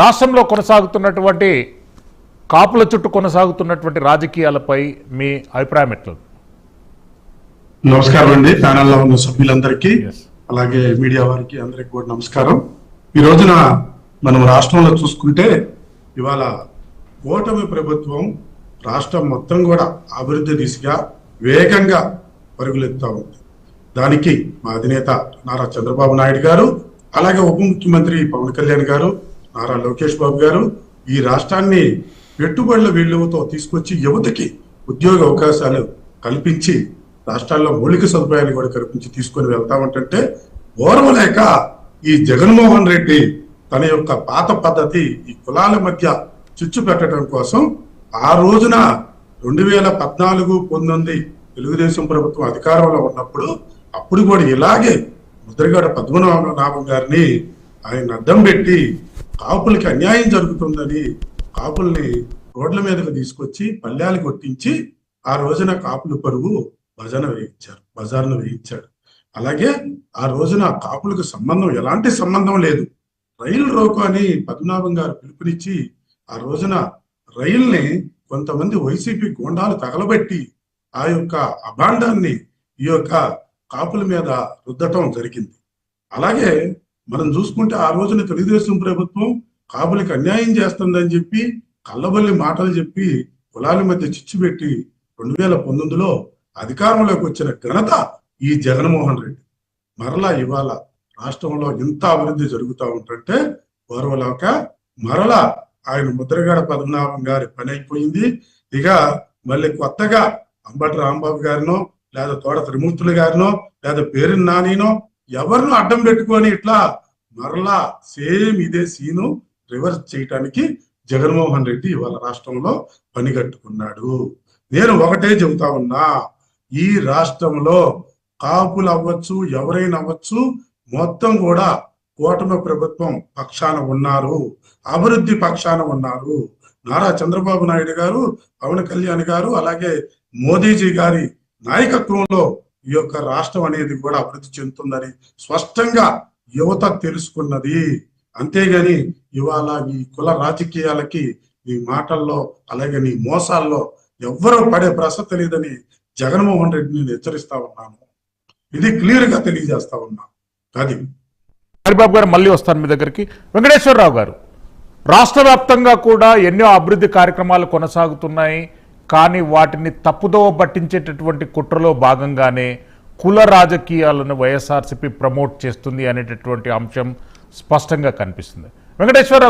రాష్ట్రంలో కొనసాగుతున్నటువంటి కాపుల చుట్టూ కొనసాగుతున్నటువంటి రాజకీయాలపై మీ అభిప్రాయం ఎట్లా? నమస్కారం అండి, ప్యానెల్లో ఉన్న సభ్యులందరికీ అలాగే మీడియా వారికి అందరికి కూడా నమస్కారం. ఈ రోజున మనం రాష్ట్రంలో చూసుకుంటే ఇవాళ కూటమి ప్రభుత్వం రాష్ట్రం మొత్తం కూడా అభివృద్ధి దిశగా వేగంగా పరుగులెత్తా ఉంది. దానికి మా అధినేత నారా చంద్రబాబు నాయుడు గారు, అలాగే ఉప ముఖ్యమంత్రి పవన్ కళ్యాణ్ గారు, నారా లోకేష్ బాబు గారు ఈ రాష్ట్రాన్ని పెట్టుబడుల విలువతో తీసుకొచ్చి యువతకి ఉద్యోగ అవకాశాలు కల్పించి రాష్ట్రాల్లో మౌలిక సదుపాయాలు కూడా కల్పించి తీసుకొని వెళ్తా ఉంటుంటే ఓర్వలేక ఈ జగన్మోహన్ రెడ్డి తన యొక్క పాత పద్ధతి ఈ కులాల మధ్య చిచ్చు పెట్టడం కోసం ఆ రోజున 2014-19 తెలుగుదేశం ప్రభుత్వం అధికారంలో ఉన్నప్పుడు అప్పుడు కూడా ఇలాగే ముద్రగడ పద్మనాభం గారిని ఆయన అడ్డం పెట్టి కాపులకి అన్యాయం జరుగుతుందని కాపుల్ని రోడ్ల మీదకి తీసుకొచ్చి పల్లెలు కొట్టించి ఆ రోజున కాపుల పరువు బజార్ను వేయించాడు. అలాగే ఆ రోజున కాపులకు సంబంధం ఎలాంటి సంబంధం లేదు. రైలు రోకో అని పద్మనాభం గారు పిలుపునిచ్చి ఆ రోజున రైల్ని కొంతమంది వైసీపీ గూండాలు తగలబెట్టి ఆ యొక్క అభాండాన్ని ఈ యొక్క కాపుల మీద రుద్దటం జరిగింది. అలాగే మనం చూసుకుంటే ఆ రోజున తెలుగుదేశం ప్రభుత్వం కాపులకు అన్యాయం చేస్తుందని చెప్పి కళ్ళబల్లి మాటలు చెప్పి కులాల మధ్య చిచ్చు పెట్టి 2019లో అధికారంలోకి వచ్చిన ఘనత ఈ జగన్మోహన్ రెడ్డి. మరలా ఇవాళ రాష్ట్రంలో ఇంత అభివృద్ధి జరుగుతూ ఉంటుంటే ఓర్వలేక మరలా ఆయన ముద్రగడ పద్మనాభం గారి పని అయిపోయింది. ఇక మళ్ళీ కొత్తగా అంబటి రాంబాబు గారినో లేదా తోట త్రిమూర్తులు గారినో లేదా పేరుని నానినో ఎవరినో అడ్డం పెట్టుకొని ఇట్లా మరలా సేమ్ ఇదే సీను రివర్స్ చేయటానికి జగన్మోహన్ రెడ్డి ఇవాళ రాష్ట్రంలో పనిగట్టుకున్నాడు. నేను ఒకటే చెబుతా ఉన్నా, ఈ రాష్ట్రంలో కాపులు అవ్వచ్చు, ఎవరైనా అవ్వచ్చు, మొత్తం కూడా కూటమి ప్రభుత్వం పక్షాన ఉన్నారు, అభివృద్ధి పక్షాన ఉన్నారు. నారా చంద్రబాబు నాయుడు గారు, పవన్ కళ్యాణ్ గారు, అలాగే మోదీజీ గారి నాయకత్వంలో ఈ యొక్క రాష్ట్రం అనేది కూడా అభివృద్ధి చెందుతుందని స్పష్టంగా యువత తెలుసుకున్నది. అంతేగాని ఇవాళ ఈ కుల రాజకీయాలకి నీ మాటల్లో అలాగే నీ మోసాల్లో ఎవ్వరూ పడే ప్రసక్తి లేదని జగన్మోహన్ రెడ్డిని నేను హెచ్చరిస్తా ఉన్నాను. ఇది క్లియర్ గా తెలియజేస్తా ఉన్నా. అది హరిబాబు గారు మళ్ళీ వస్తాను మీ దగ్గరికి. వెంకటేశ్వరరావు గారు, రాష్ట్ర వ్యాప్తంగా కూడా ఎన్నో అభివృద్ధి కార్యక్రమాలు కొనసాగుతున్నాయి. కానీ వాటిని తప్పుదోవ పట్టించేటటువంటి కుట్రలో భాగంగానే కుల రాజకీయాలను వైఎస్ఆర్సీపీ ప్రమోట్ చేస్తుంది అనేటటువంటి అంశం స్పష్టంగా కనిపిస్తుంది. వెంకటేశ్వరరావు